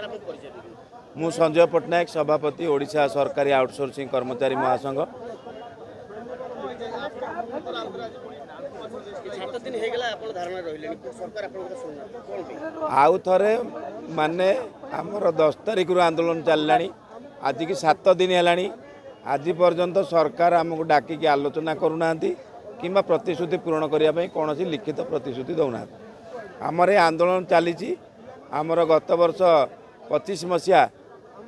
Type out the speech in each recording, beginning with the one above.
मु संजय पट्टनायक सभापति ओडिशा सरकारी आउटसोर्सिंग कर्मचारी महासंघ। आउ थे माने आमर 10 तारीख रु आंदोलन चलला आज की 7 दिन है। आज पर्यंत सरकार आमको डाकिकी आलोचना करूना कि प्रतिश्रुति पूरण करने कौन लिखित प्रतिश्रुति दौना। आमर ये आंदोलन चली आमर गत वर्ष 25 मसीहा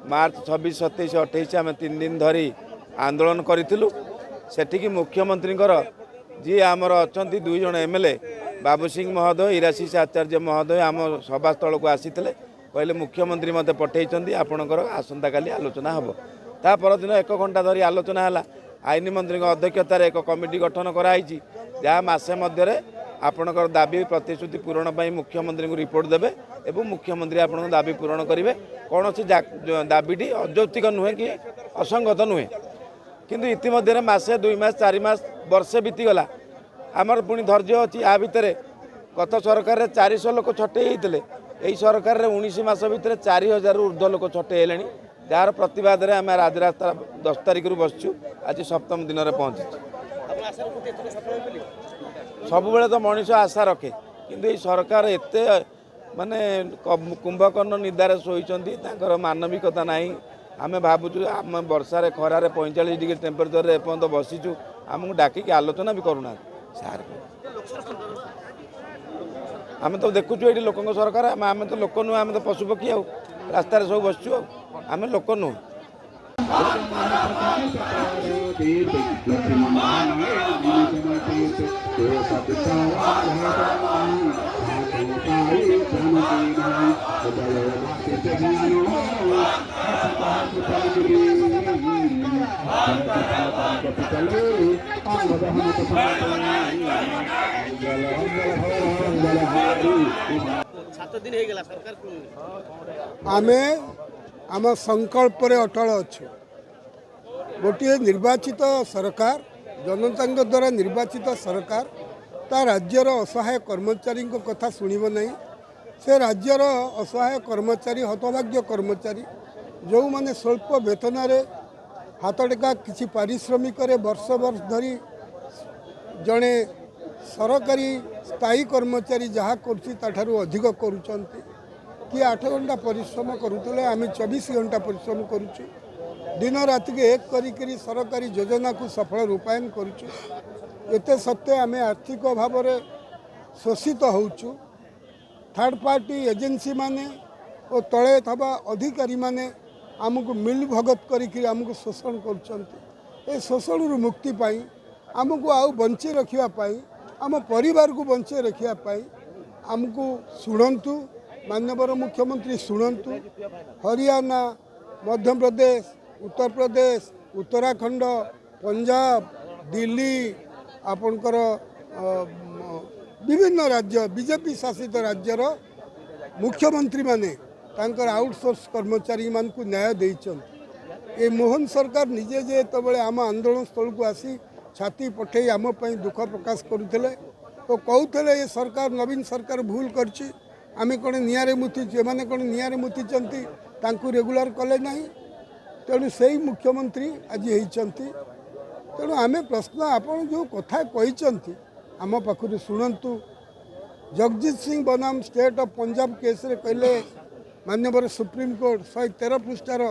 मार्च 26, 27, 28 आम 3 दिन धरी आंदोलन करूँ। सेठिकी मुख्यमंत्री जी आमर अच्छा 2 जन एमएलए बाबू सिंह महोदय, इराशीष आचार्य महोदय आम सभास्थल को आसी कहले मुख्यमंत्री मत पठे आपणकर आसंता काली आलोचना हम। ता परदिन 1 घंटा धरी आलोचना है। आईन मंत्री अध्यक्षतार एक कमिटी गठन कराई जहाँ मसे मध्य आपणकर दाबी प्रतिश्रुति पूरण पर मुख्यमंत्री को रिपोर्ट देवे और मुख्यमंत्री आपण दाबी पूरण करेंगे। कौन सी दाबीटी अयौक्तिक नुहे कि असंगत नुहे किंतु इतिमध्य मसे 2 मास 4 मास वर्षे बीतीगला आमर पुणी धैर्य अच्छी। आ भितर गत सरकार 400 लोक छटई होते यही सरकार 19 मास भितर 4000 ऊर्ध्व लोक छटई है। जार प्रतिवाद में आम राजरास्ता 10 तारीख रु बसचु। आज 7म दिन में पहुँची। सब बेले तो मनीष आशा रखे किंतु सरकार एते माने कुंभकर्ण निदारे शोइचंती तांकर मानविकता नहीं। आम भावुँ आम वर्षार खरार 45 डिग्री टेम्परेचर एपर्यंत बसीचु आमको डाकिकी आलोचना भी करूना। सार आम तो देखुँ ये लोक सरकार आम तो लोक नुह आम तो पशुपक्षी आउ रास्तार सब बसचु आम लोक नुह। आमे आम संकल्प अटल अच्छु। गोटे निर्वाचित सरकार जनता द्वारा निर्वाचित सरकार ता राज्यर असहाय कर्मचारी कथा शुणव नहीं। से राज्यर असहाय कर्मचारी हतभाग्य कर्मचारी जो माने स्वल्प वेतन हाथ टेका किसी पारिश्रमिक वर्ष वर्ष धरी जड़े सरकारी स्थायी कर्मचारी जहाँ करूँ अधिक करुँच कि 8 घंटा परिश्रम करुले आम 24 घंटा परिश्रम करुचु। दिन राति के एक करी सरकारी योजना को सफल रूपायन करुचु। एते सत्वे आम आर्थिक भाव में शोषित होचु। थर्ड पार्टी एजेंसी माने और तले थबा अधिकारी माने आमको मिल भगत करी आमको शोषण कर शोषण मुक्ति पाई आमको आउ बंचे रखापी आम परिवार को बंचे रखापी आमको शुणु माननीय मुख्यमंत्री शुणु। हरियाणा, मध्य प्रदेश, उत्तर प्रदेश, उत्तराखंड, पंजाब, दिल्ली आपणकर विभिन्न राज्य बीजेपी शासित राज्यर मुख्यमंत्री माने तांकर आउटसोर्स कर्मचारी मान को न्याय देइछन। ए मोहन सरकार निजे जे तबले आम आंदोलन स्थल को आसी छाती पठे आम पई दुख प्रकाश करुथिले तो कहूले ये सरकार नवीन सरकार भूल करछि। आमे कौन निआरे मुतीचु एमाने कौन निआरे मुतीचंती तांकु रेगुलर कले नहीं। तेणु से मुख्यमंत्री आज होती। तेणु आमे प्रश्न आपन जो कथा कहते आम पाखु शुणु। जगजीत सिंह बनाम स्टेट ऑफ पंजाब केस रे कहले माननीय सुप्रीम कोर्ट 113 पृष्ठार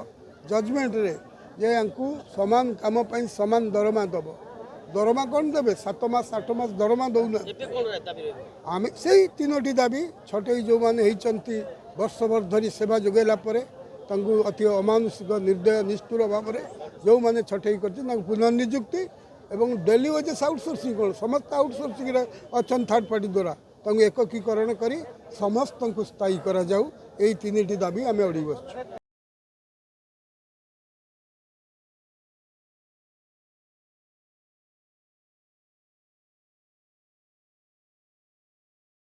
जजमेंट रे जे यांकु समान काम पाई समान दरमा दब। दरमा कौन देवे 7 मास 8 मास दरमा दौना। आम से 3टी दाबी छटई जो मैंने होती वर्ष वर्ष धरी सेवा जोगेला अति अमानुषिक निर्दय निष्ठुर भाव में जो मैंने छटई कर पुनर्निजुक्ति एवं डेली वेजेस आउटसोर्सिंग कौन समस्त आउटसोर्सिंग अच्छा थर्ड पार्टी द्वारा एककीकरण कर समस्त को स्थायी करा जाऊ। यही 3टी दाबी आम अड़ी बस।